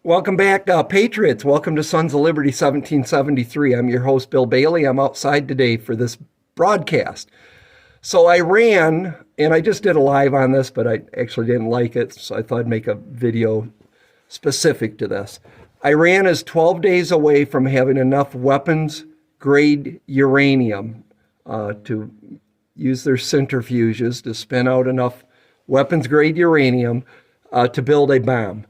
Welcome back, Patriots. Welcome to Sons of Liberty 1773. I'm your host, Bill Bailey. I'm outside today for this broadcast. So Iran, and I just did a live on this, but I actually didn't like it, so I thought I'd make a video specific to this. Iran is 12 days away from having enough weapons-grade uranium to use their centrifuges to spin out enough weapons-grade uranium to build a bomb.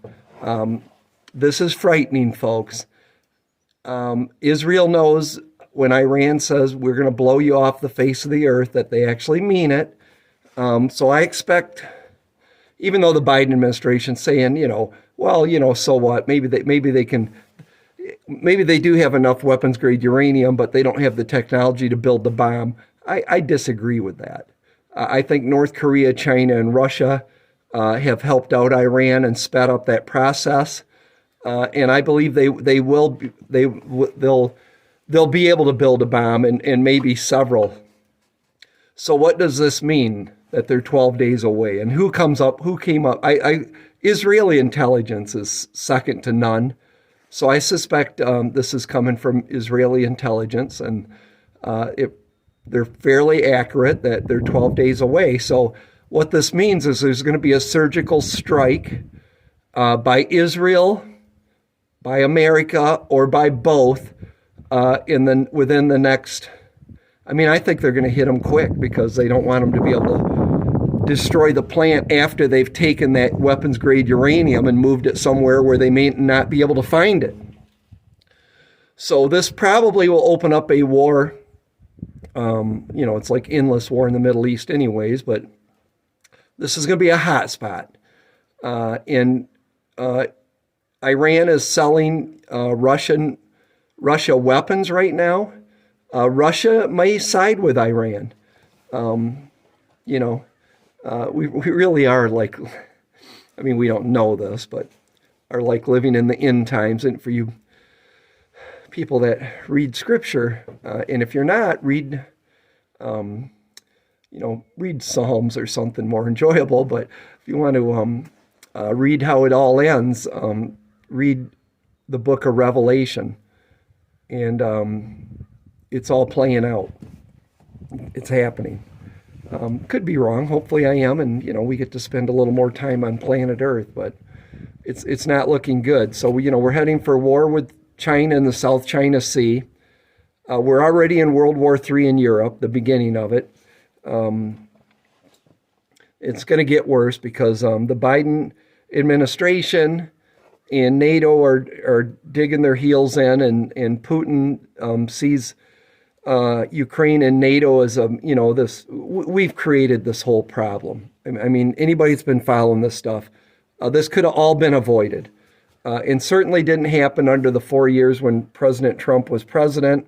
This is frightening, folks. Israel knows when Iran says we're going to blow you off the face of the earth that they actually mean it. So I expect, even though the Biden administration's saying, so what? Maybe they do have enough weapons-grade uranium, but they don't have the technology to build the bomb. I disagree with that. I think North Korea, China, and Russia have helped out Iran and sped up that process. And I believe they'll be able to build a bomb and maybe several. So what does this mean that they're 12 days away? And who came up? Israeli intelligence is second to none. So I suspect this is coming from Israeli intelligence, and they're fairly accurate that they're 12 days away. So what this means is there's going to be a surgical strike by Israel, by America, or by both within the next. I think they're going to hit them quick because they don't want them to be able to destroy the plant after they've taken that weapons-grade uranium and moved it somewhere where they may not be able to find it. So this probably will open up a war. It's like endless war in the Middle East anyways, but this is going to be a hot spot. Iran is selling Russia weapons right now. Russia may side with Iran. We really are like, we don't know this, but are like living in the end times. And for you people that read scripture, and if you're not, read Psalms or something more enjoyable. But if you want to read how it all ends, read the book of Revelation, and it's all playing out. It's happening. Could be wrong. Hopefully I am, and we get to spend a little more time on planet Earth, but it's not looking good. So we're heading for war with China in the South China Sea. We're already in World War III in Europe, the beginning of it. It's going to get worse because the Biden administration and NATO are digging their heels in, and Putin sees Ukraine and NATO as we've created this whole problem. Anybody that's been following this stuff, this could have all been avoided, and certainly didn't happen under the 4 years when President Trump was president,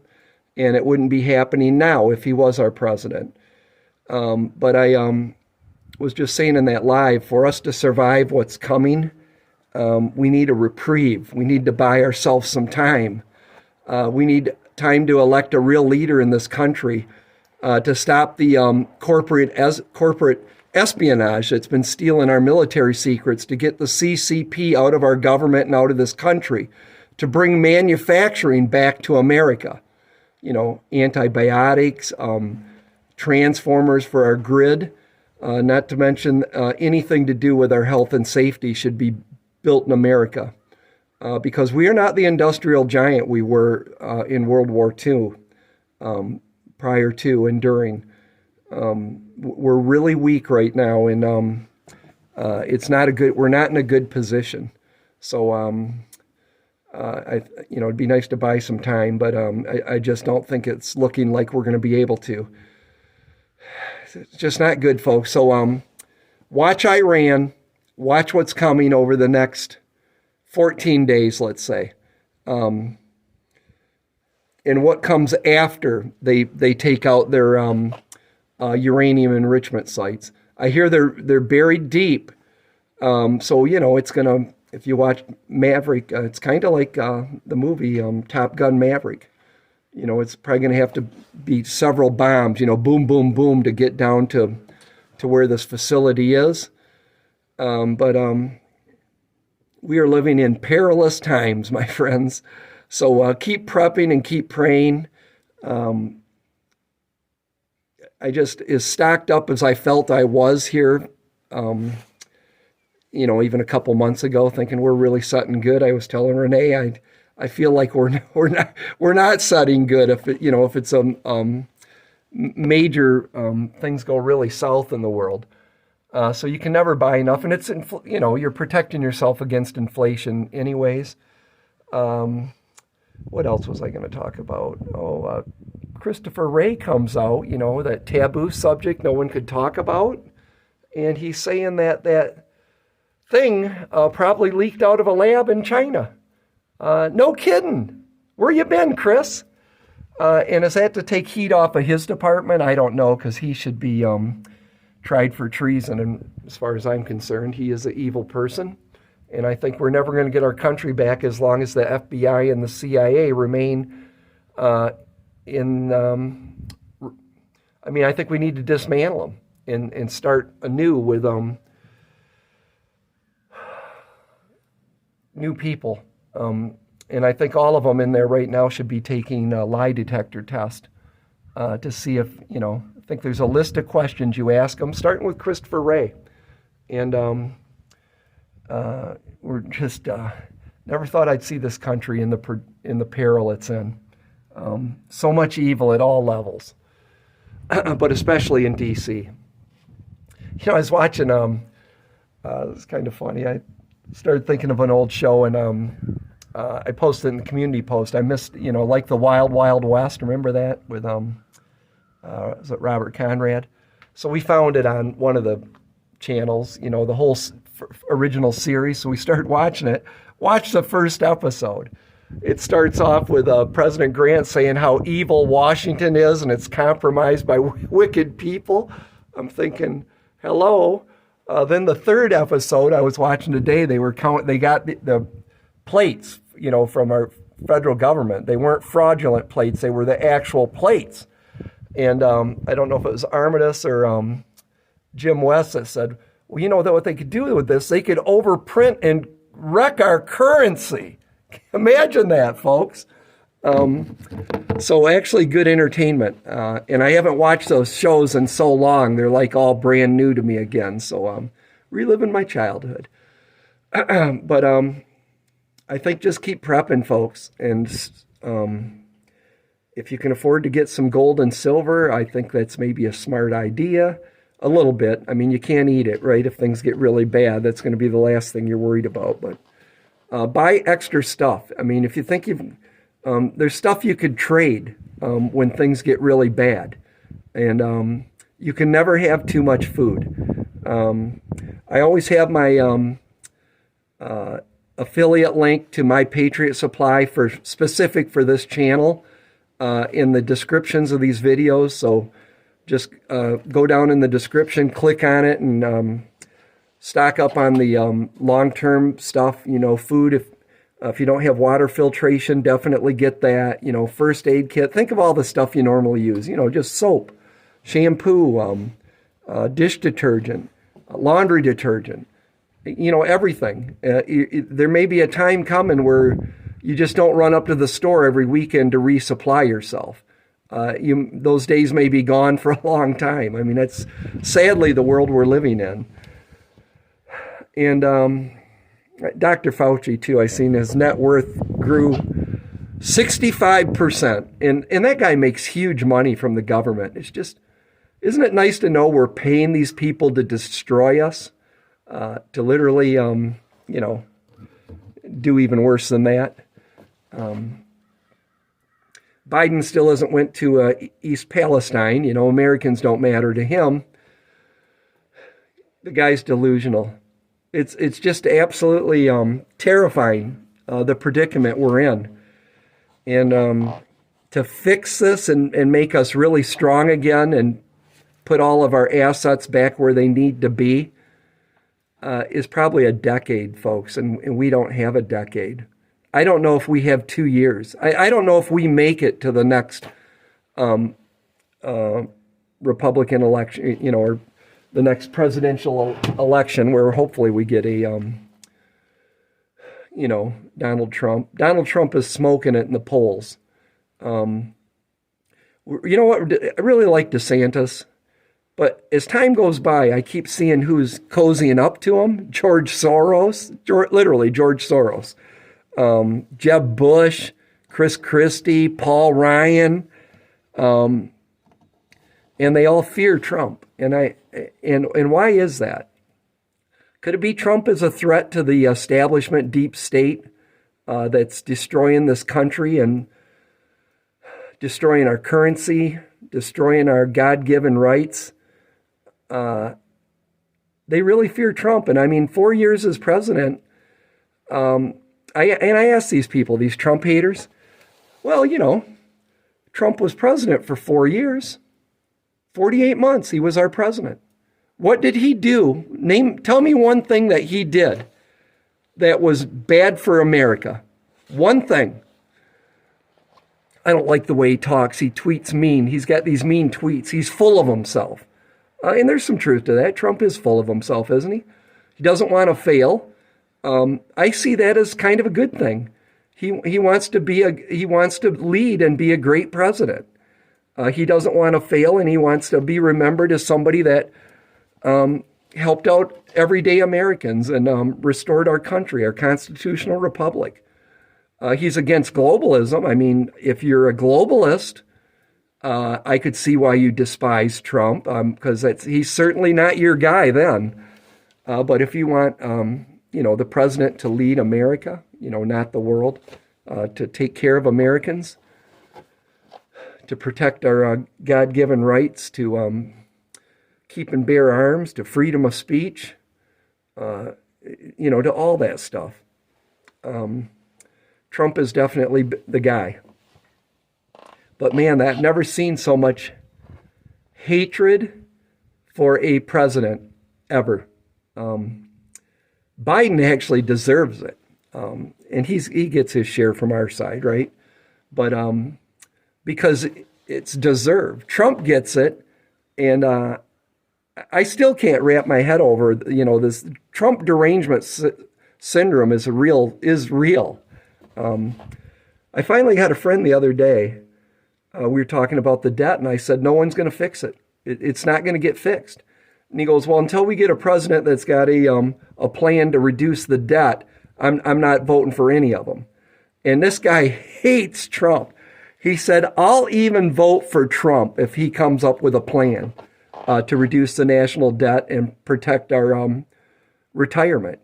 and it wouldn't be happening now if he was our president. But I was just saying in that live, for us to survive what's coming, we need a reprieve. We need to buy ourselves some time. We need time to elect a real leader in this country to stop the corporate espionage that's been stealing our military secrets, to get the CCP out of our government and out of this country, to bring manufacturing back to America. Antibiotics, transformers for our grid, not to mention anything to do with our health and safety should be built in America, because we are not the industrial giant we were in World War II, prior to and during. We're really weak right now, and we're not in a good position. So it'd be nice to buy some time, but I just don't think it's looking like we're going to be able to. It's just not good, folks. So watch Iran. Watch what's coming over the next 14 days, let's say. And what comes after they take out their uranium enrichment sites. I hear they're buried deep. So it's going to, if you watch Maverick, it's kind of like the movie Top Gun Maverick. It's probably going to have to be several bombs, boom, boom, boom, to get down to where this facility is. But we are living in perilous times, my friends. So keep prepping and keep praying. I just, as stocked up as I felt I was here, even a couple months ago, thinking we're really setting good. I was telling Renee, I feel like we're not setting good if it's major things go really south in the world. So you can never buy enough, and it's you're protecting yourself against inflation anyways. What else was I going to talk about? Christopher Wray comes out, that taboo subject no one could talk about, and he's saying that thing probably leaked out of a lab in China. No kidding. Where you been, Chris? And is that to take heat off of his department? I don't know, because he should be tried for treason. And as far as I'm concerned, he is an evil person. And I think we're never going to get our country back as long as the FBI and the CIA remain I think we need to dismantle them and start anew with new people. And I think all of them in there right now should be taking a lie detector test to see if, I think there's a list of questions you ask them, starting with Christopher Wray. And we're just never thought I'd see this country in the peril it's in. So much evil at all levels, but especially in D.C. I was watching, it's kind of funny. I started thinking of an old show, and I posted in the community post. I missed, like the Wild Wild West. Remember that with was it Robert Conrad? So we found it on one of the channels, the whole original series. So we started watching it. Watch the first episode. It starts off with President Grant saying how evil Washington is, and it's compromised by wicked people. I'm thinking, hello. Then the third episode I was watching today, they got the plates, from our federal government. They weren't fraudulent plates; they were the actual plates. And I don't know if it was Armitage or Jim West that said, well, what they could do with this, they could overprint and wreck our currency. Imagine that, folks. So actually good entertainment. And I haven't watched those shows in so long. They're like all brand new to me again. So reliving my childhood. But I think just keep prepping, folks. And if you can afford to get some gold and silver, I think that's maybe a smart idea. A little bit. I mean, you can't eat it, right? If things get really bad, that's going to be the last thing you're worried about. But buy extra stuff. I mean, if you think there's stuff you could trade when things get really bad. And you can never have too much food. I always have my affiliate link to My Patriot Supply specific for this channel in the descriptions of these videos. So just go down in the description, click on it, and stock up on the long-term stuff, food. If you don't have water filtration, definitely get that. First aid kit. Think of all the stuff you normally use. Just soap, shampoo, dish detergent, laundry detergent. Everything. There may be a time coming where you just don't run up to the store every weekend to resupply yourself. Those days may be gone for a long time. I mean, that's sadly the world we're living in. And Dr. Fauci, too, I seen his net worth grew 65%. And that guy makes huge money from the government. It's just, isn't it nice to know we're paying these people to destroy us? To literally, do even worse than that. Biden still hasn't went to East Palestine. Americans don't matter to him. The guy's delusional. It's just absolutely terrifying, the predicament we're in. And to fix this and make us really strong again and put all of our assets back where they need to be is probably a decade, folks, and we don't have a decade. I don't know if we have 2 years. I don't know if we make it to the next Republican election, or the next presidential election, where hopefully we get a Donald Trump. Donald Trump is smoking it in the polls. You know what? I really like DeSantis, but as time goes by, I keep seeing who's cozying up to him. George Soros, literally George Soros, Jeb Bush, Chris Christie, Paul Ryan, and they all fear Trump. And why is that? Could it be Trump is a threat to the establishment deep state that's destroying this country and destroying our currency, destroying our God-given rights? They really fear Trump. And I mean, 4 years as president, I asked these people, these Trump haters, well, Trump was president for 4 years, 48 months. He was our president. What did he do? Tell me one thing that he did that was bad for America. One thing. I don't like the way he talks. He tweets mean. He's got these mean tweets. He's full of himself. And there's some truth to that. Trump is full of himself, isn't he? He doesn't want to fail. I see that as kind of a good thing. He wants to lead and be a great president. He doesn't want to fail, and he wants to be remembered as somebody that helped out everyday Americans and restored our country, our constitutional republic. He's against globalism. I mean, if you're a globalist, I could see why you despise Trump, because he's certainly not your guy then. But if you want, the president to lead America, not the world, to take care of Americans, to protect our God-given rights, to keep and bear arms, to freedom of speech, to all that stuff. Trump is definitely the guy. But man, I've never seen so much hatred for a president ever. Biden actually deserves it. And he gets his share from our side, right? But because it's deserved. Trump gets it, and I still can't wrap my head over, this Trump derangement syndrome is real. I finally had a friend the other day. We were talking about the debt, and I said, no one's going to fix it. It's not going to get fixed. And he goes, well, until we get a president that's got a plan to reduce the debt, I'm not voting for any of them. And this guy hates Trump. He said, I'll even vote for Trump if he comes up with a plan to reduce the national debt and protect our retirement.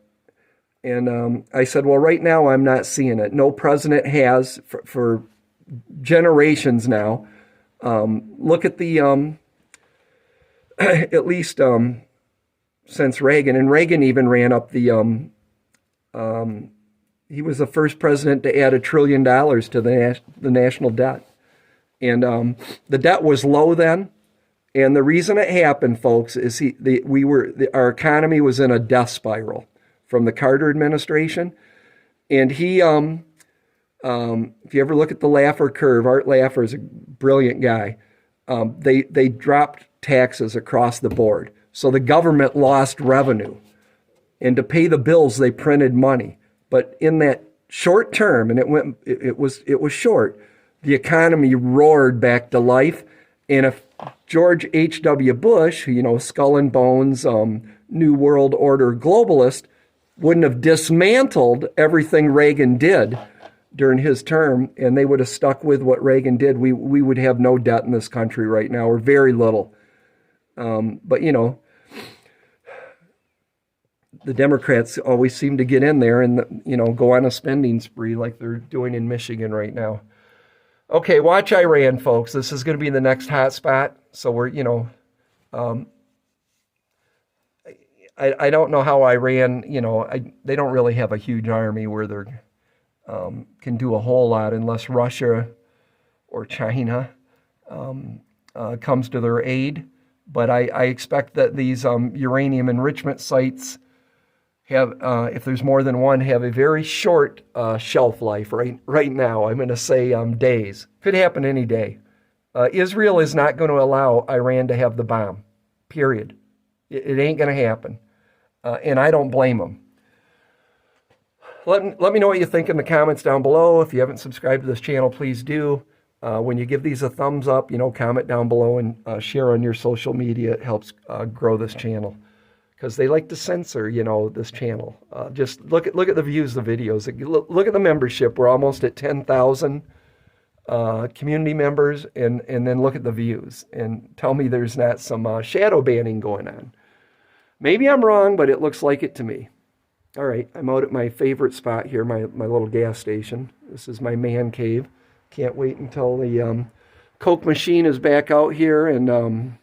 And I said, well, right now I'm not seeing it. No president has for generations now. Look at the, at least since Reagan, and Reagan even ran up the, he was the first president to add $1 trillion to the national debt. And the debt was low then. And the reason it happened, folks, is our economy was in a death spiral from the Carter administration. And he, if you ever look at the Laffer curve, Art Laffer is a brilliant guy. They dropped taxes across the board. So the government lost revenue. And to pay the bills, they printed money. But in that short term, and it was short, the economy roared back to life. And if George H.W. Bush, skull and bones, New World Order globalist, wouldn't have dismantled everything Reagan did during his term, and they would have stuck with what Reagan did, we would have no debt in this country right now, or very little. But, the Democrats always seem to get in there and, go on a spending spree like they're doing in Michigan right now. Okay, watch Iran, folks. This is going to be the next hot spot. So we're, I don't know how Iran, they don't really have a huge army where they can do a whole lot unless Russia or China comes to their aid. But I expect that these uranium enrichment sites have, if there's more than one, have a very short shelf life right now. I'm going to say days. Could happen any day. Israel is not going to allow Iran to have the bomb, period. It ain't going to happen. And I don't blame them. Let me know what you think in the comments down below. If you haven't subscribed to this channel, please do. When you give these a thumbs up, comment down below and share on your social media. It helps grow this channel, because they like to censor, this channel. Just look at the views of the videos. Look at the membership. We're almost at 10,000 community members, and then look at the views and tell me there's not some shadow banning going on. Maybe I'm wrong, but it looks like it to me. All right, I'm out at my favorite spot here, my little gas station. This is my man cave. Can't wait until the Coke machine is back out here and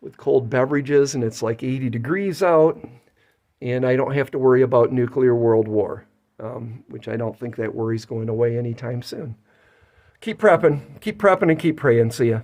with cold beverages, and it's like 80 degrees out, and I don't have to worry about nuclear world war, which I don't think that worry's going away anytime soon. Keep prepping, and keep praying. See ya.